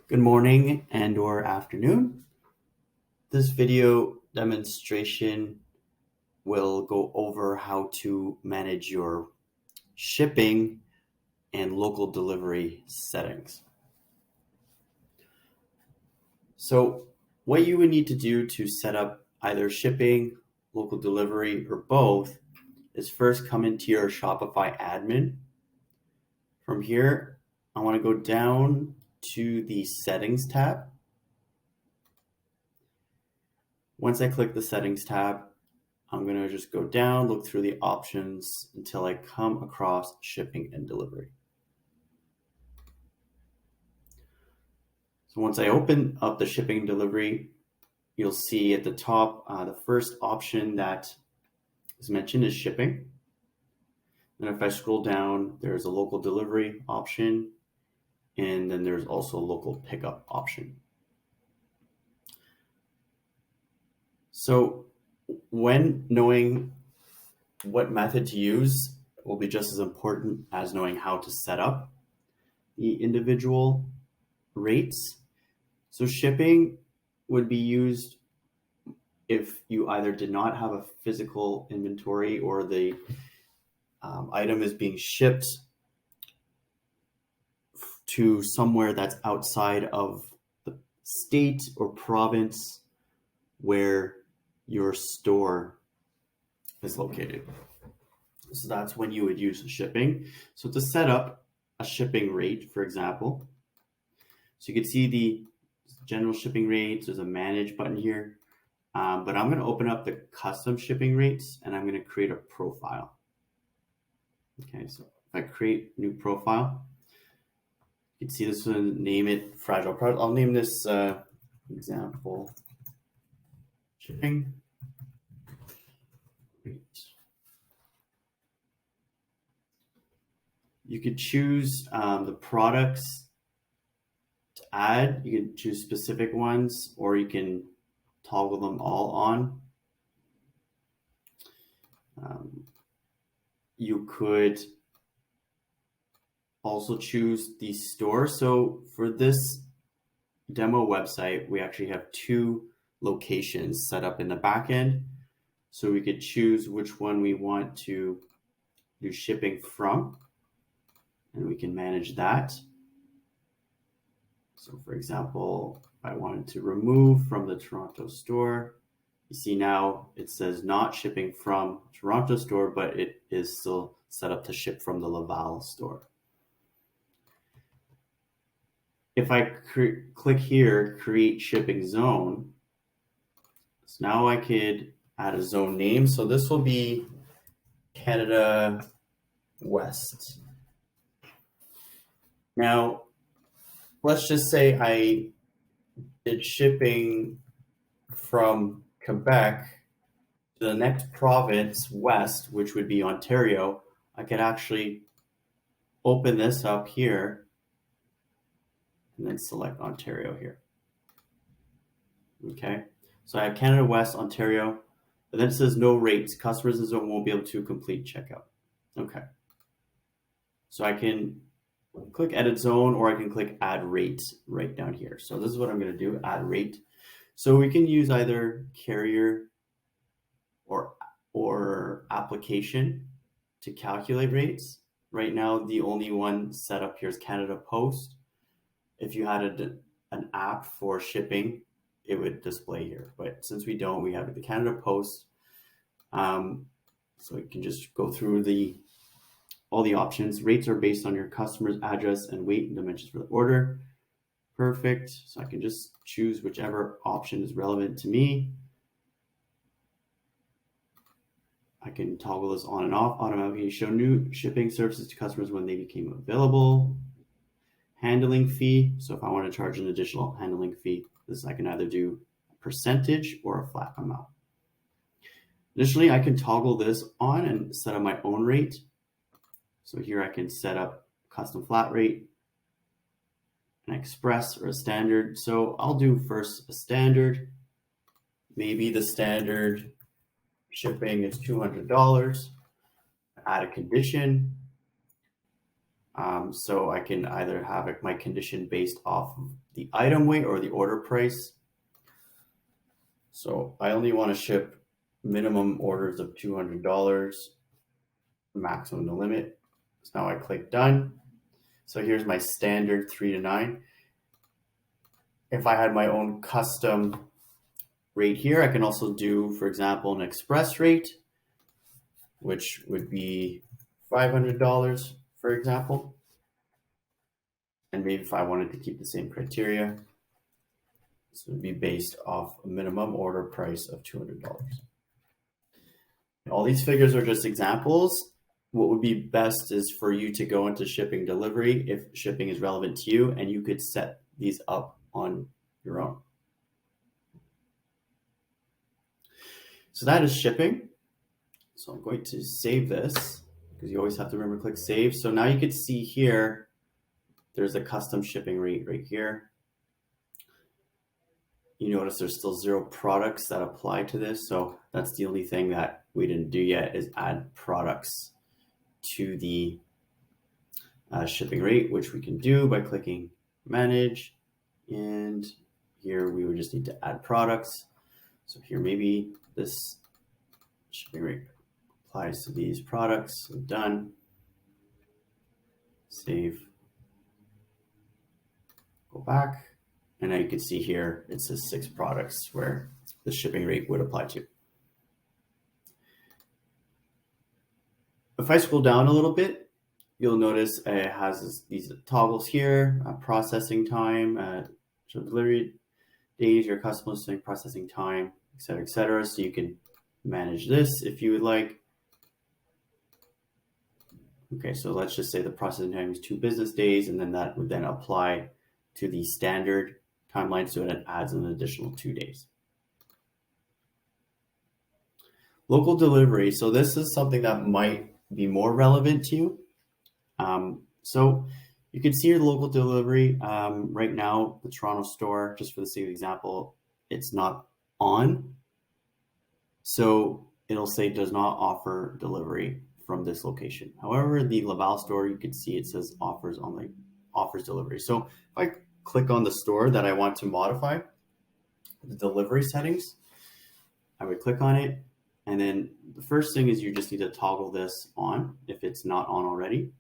Good morning and or afternoon. This video demonstration will go over how to manage your shipping and local delivery settings. So what you would need to do to set up either shipping, local delivery, or both is first come into your Shopify admin. From here, I want to go down to the settings tab. Once I click the settings tab, I'm going to just go down, look through the options until I come across shipping and delivery. So once I open up the shipping and delivery, you'll see at the top, the first option that is mentioned is shipping. And if I scroll down, there's a local delivery option, and then there's also a local pickup option. So when knowing what method to use will be just as important as knowing how to set up the individual rates. So shipping would be used if you either did not have a physical inventory or the item is being shipped to somewhere that's outside of the state or province where your store is located. So that's when you would use shipping. So to set up a shipping rate, for example, so you can see the general shipping rates, there's a manage button here, but I'm going to open up the custom shipping rates and I'm going to create a profile. Okay, so if I create new profile, you can see this one, name it fragile product. I'll name this example shipping rate. You could choose the products to add. You can choose specific ones, or you can toggle them all on. You could also choose the store. So for this demo website, we actually have two locations set up in the back end. So we could choose which one we want to do shipping from, and we can manage that. So for example, if I wanted to remove from the Toronto store, you see now it says not shipping from Toronto store, but it is still set up to ship from the Laval store. If I click here, create shipping zone, so now I could add a zone name. So this will be Canada West. Now, let's just say I did shipping from Quebec to the next province west, which would be Ontario. I could actually open this up here and then select Ontario here. Okay, so I have Canada West, Ontario, but then it says no rates. Customers in zone won't be able to complete checkout. Okay, so I can click edit zone, or I can click add rate right down here. So this is what I'm going to do, add rate. So we can use either carrier or application to calculate rates. Right now, the only one set up here is Canada Post. If you had an app for shipping, it would display here. But since we don't, we have the Canada Post. So we can just go through all the options. Rates are based on your customer's address and weight and dimensions for the order. Perfect. So I can just choose whichever option is relevant to me. I can toggle this on and off, automatically show new shipping services to customers when they became available. Handling fee. So if I want to charge an additional handling fee, this I can either do a percentage or a flat amount. Additionally, I can toggle this on and set up my own rate. So here I can set up custom flat rate, an express, or a standard. So I'll do first a standard. Maybe the standard shipping is $200. Add a condition. So I can either have my condition based off of the item weight or the order price. So I only want to ship minimum orders of $200, maximum the limit. So now I click done. So here's my standard 3 to 9. If I had my own custom rate here, I can also do, for example, an express rate, which would be $500, for example. And maybe if I wanted to keep the same criteria, this would be based off a minimum order price of $200. All these figures are just examples. What would be best is for you to go into shipping delivery if shipping is relevant to you, and you could set these up on your own. So that is shipping. So I'm going to save this because you always have to remember to click save. So now you can see here, there's a custom shipping rate right here. You notice there's still 0 products that apply to this. So that's the only thing that we didn't do yet is add products to the shipping rate, which we can do by clicking manage. And here we would just need to add products. So here, maybe this shipping rate applies to these products. So done. Save. Go back. And now you can see here, it says 6 products where the shipping rate would apply to. If I scroll down a little bit, you'll notice it has these toggles here, processing time, delivery days, your customer listing, processing time, etc., etc. So you can manage this if you would like. Okay, so let's just say the processing time is 2 business days, and then that would then apply to the standard timeline, so it adds an additional 2 days. Local delivery. So this is something that might be more relevant to you. So you can see your local delivery. Right now, the Toronto store, just for the sake of example, it's not on. So it'll say does not offer delivery from this location. However, the Laval store, you can see it says offers delivery. So if I click on the store that I want to modify, the delivery settings, I would click on it. And then the first thing is you just need to toggle this on if it's not on already.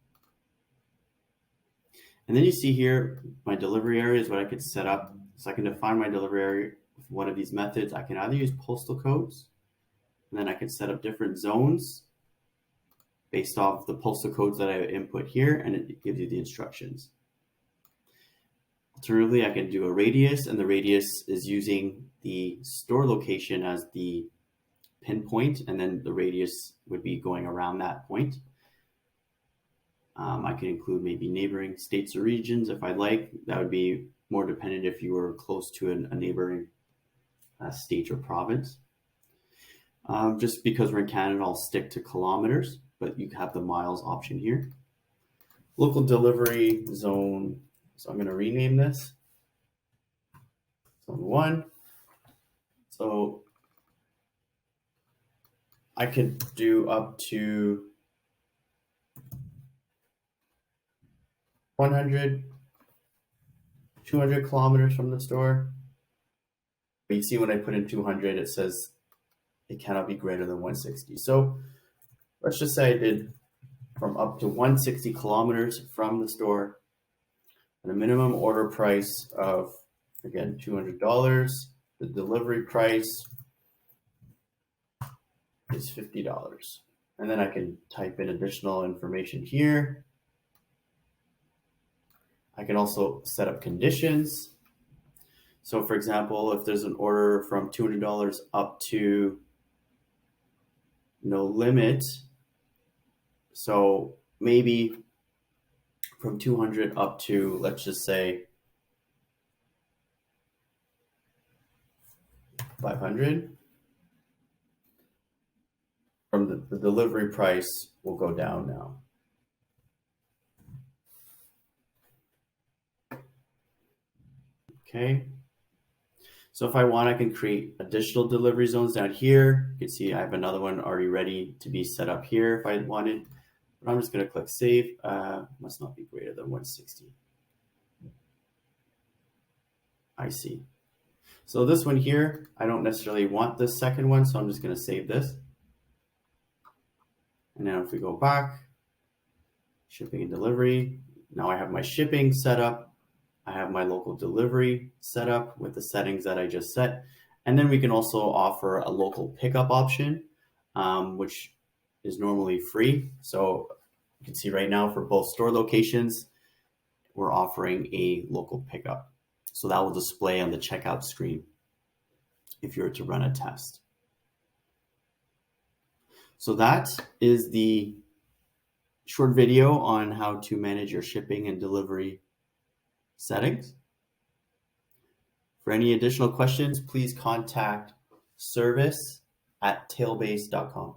And then you see here, my delivery area is what I could set up. So I can define my delivery area with one of these methods. I can either use postal codes, and then I can set up different zones based off the postal codes that I input here, and it gives you the instructions. Alternatively, I can do a radius, and the radius is using the store location as the pinpoint, and then the radius would be going around that point. I can include maybe neighboring states or regions if I'd like. That would be more dependent if you were close to a neighboring state or province. Just because we're in Canada, I'll stick to kilometers, but you have the miles option here. Local delivery zone. So I'm going to rename this zone 1. So I could do up to 100, 200 kilometers from the store. But you see when I put in 200, it says it cannot be greater than 160. So let's just say I did from up to 160 kilometers from the store at a minimum order price of, again, $200. The delivery price is $50. And then I can type in additional information here. I can also set up conditions. So for example, if there's an order from $200 up to no limit, so maybe from 200 up to, let's just say 500, from the delivery price will go down now. Okay. So if I want, I can create additional delivery zones down here. You can see I have another one already ready to be set up here if I wanted. But I'm just going to click save. Must not be greater than 160. I see. So this one here, I don't necessarily want this second one, so I'm just going to save this. And now if we go back, shipping and delivery, now I have my shipping set up. I have my local delivery set up with the settings that I just set. And then we can also offer a local pickup option, which is normally free. So you can see right now for both store locations, we're offering a local pickup. So that will display on the checkout screen if you were to run a test. So that is the short video on how to manage your shipping and delivery settings. For any additional questions, please contact service@tailbase.com.